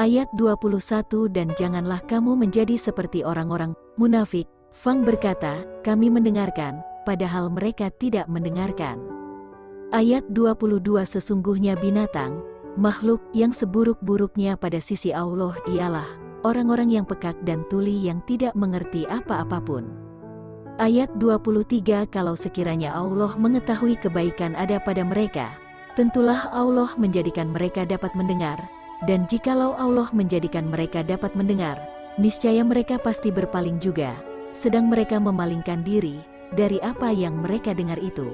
Ayat 21 Dan janganlah kamu menjadi seperti orang-orang munafik. Fang berkata, kami mendengarkan, padahal mereka tidak mendengarkan. Ayat 22 Sesungguhnya binatang, makhluk yang seburuk-buruknya pada sisi Allah ialah orang-orang yang pekak dan tuli yang tidak mengerti apa-apapun. Ayat 23 Kalau sekiranya Allah mengetahui kebaikan ada pada mereka, tentulah Allah menjadikan mereka dapat mendengar, dan jikalau Allah menjadikan mereka dapat mendengar, niscaya mereka pasti berpaling juga, sedang mereka memalingkan diri dari apa yang mereka dengar itu.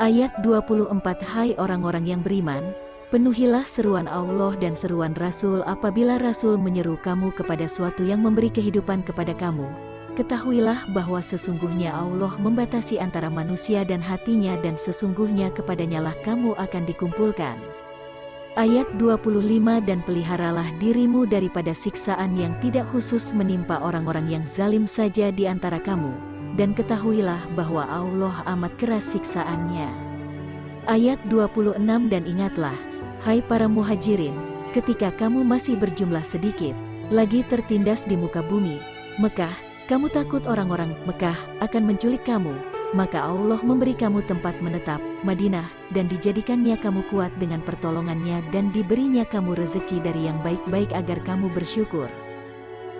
Ayat 24 Hai orang-orang yang beriman, penuhilah seruan Allah dan seruan Rasul apabila Rasul menyeru kamu kepada suatu yang memberi kehidupan kepada kamu. Ketahuilah bahwa sesungguhnya Allah membatasi antara manusia dan hatinya dan sesungguhnya kepadanyalah kamu akan dikumpulkan. Ayat 25 Dan peliharalah dirimu daripada siksaan yang tidak khusus menimpa orang-orang yang zalim saja di antara kamu, dan ketahuilah bahwa Allah amat keras siksaannya. Ayat 26 Dan ingatlah, hai para muhajirin, ketika kamu masih berjumlah sedikit, lagi tertindas di muka bumi, Mekah, kamu takut orang-orang Mekah akan menculik kamu, maka Allah memberi kamu tempat menetap, Madinah, dan dijadikannya kamu kuat dengan pertolongannya dan diberinya kamu rezeki dari yang baik-baik agar kamu bersyukur.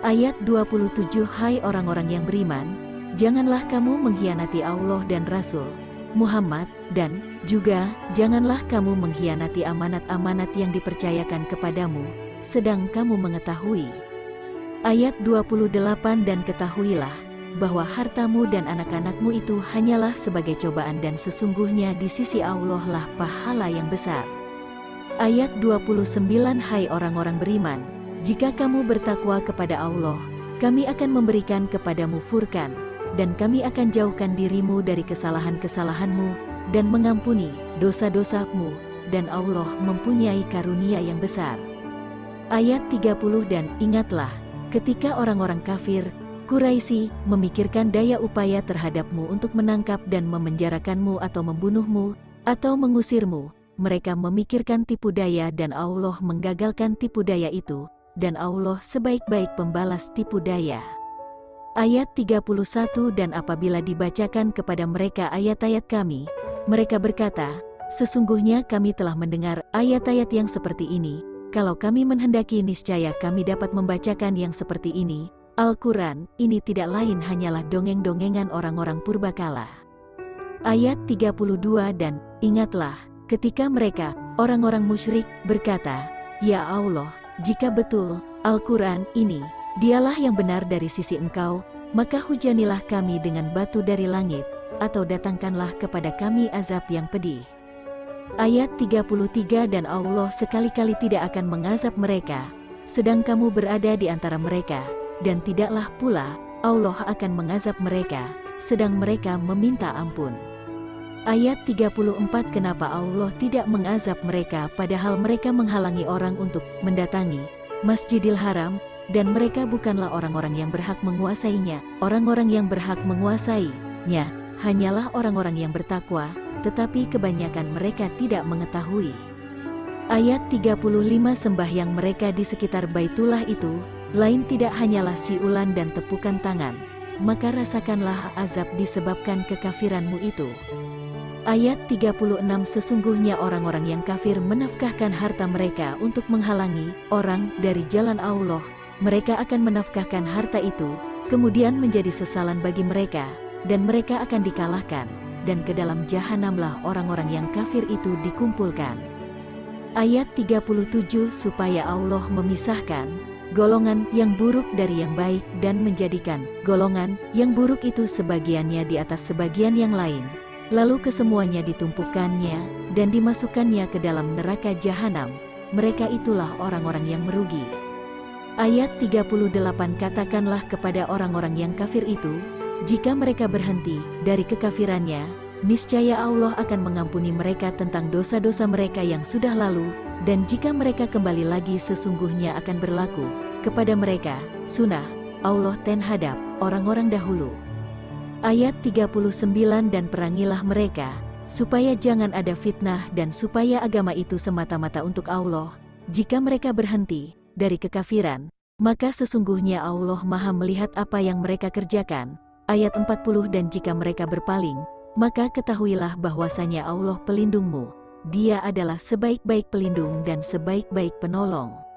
Ayat 27 Hai orang-orang yang beriman, janganlah kamu mengkhianati Allah dan Rasul Muhammad, dan juga janganlah kamu mengkhianati amanat-amanat yang dipercayakan kepadamu, sedang kamu mengetahui. Ayat 28 Dan ketahuilah bahwa hartamu dan anak-anakmu itu hanyalah sebagai cobaan dan sesungguhnya di sisi Allah lah pahala yang besar. Ayat 29 Hai orang-orang beriman, jika kamu bertakwa kepada Allah, kami akan memberikan kepadamu Furqan, dan kami akan jauhkan dirimu dari kesalahan-kesalahanmu, dan mengampuni dosa-dosamu, dan Allah mempunyai karunia yang besar. Ayat 30 Dan ingatlah, ketika orang-orang kafir, Quraisy, memikirkan daya upaya terhadapmu untuk menangkap dan memenjarakanmu atau membunuhmu, atau mengusirmu, mereka memikirkan tipu daya dan Allah menggagalkan tipu daya itu, dan Allah sebaik-baik pembalas tipu daya. Ayat 31 Dan apabila dibacakan kepada mereka ayat-ayat kami, mereka berkata, sesungguhnya kami telah mendengar ayat-ayat yang seperti ini, kalau kami menghendaki niscaya kami dapat membacakan yang seperti ini. Al-Quran ini tidak lain hanyalah dongeng-dongengan orang-orang purbakala. Ayat 32 Dan ingatlah, ketika mereka, orang-orang musyrik, berkata, Ya Allah, jika betul Al-Quran ini dialah yang benar dari sisi Engkau, maka hujanilah kami dengan batu dari langit, atau datangkanlah kepada kami azab yang pedih. Ayat 33 Dan Allah sekali-kali tidak akan mengazab mereka, sedang kamu berada di antara mereka, dan tidaklah pula Allah akan mengazab mereka, sedang mereka meminta ampun. Ayat 34 Kenapa Allah tidak mengazab mereka padahal mereka menghalangi orang untuk mendatangi Masjidil Haram, dan mereka bukanlah orang-orang yang berhak menguasainya. Orang-orang yang berhak menguasainya hanyalah orang-orang yang bertakwa, tetapi kebanyakan mereka tidak mengetahui. Ayat 35 Sembahyang mereka di sekitar Baitullah itu lain tidak hanyalah siulan dan tepukan tangan, maka rasakanlah azab disebabkan kekafiranmu itu. Ayat 36 Sesungguhnya orang-orang yang kafir menafkahkan harta mereka untuk menghalangi orang dari jalan Allah, mereka akan menafkahkan harta itu, kemudian menjadi sesalan bagi mereka, dan mereka akan dikalahkan, dan ke dalam jahanamlah orang-orang yang kafir itu dikumpulkan. Ayat 37 Supaya Allah memisahkan golongan yang buruk dari yang baik dan menjadikan golongan yang buruk itu sebagiannya di atas sebagian yang lain, lalu kesemuanya ditumpukannya dan dimasukkannya ke dalam neraka jahanam, mereka itulah orang-orang yang merugi. Ayat 38 Katakanlah kepada orang-orang yang kafir itu, jika mereka berhenti dari kekafirannya, niscaya Allah akan mengampuni mereka tentang dosa-dosa mereka yang sudah lalu, dan jika mereka kembali lagi sesungguhnya akan berlaku kepada mereka sunnah Allah terhadap orang-orang dahulu. Ayat 39 Dan perangilah mereka, supaya jangan ada fitnah dan supaya agama itu semata-mata untuk Allah. Jika mereka berhenti dari kekafiran, maka sesungguhnya Allah Maha melihat apa yang mereka kerjakan. Ayat 40 Dan jika mereka berpaling, maka ketahuilah bahwasanya Allah pelindungmu. Dia adalah sebaik-baik pelindung dan sebaik-baik penolong.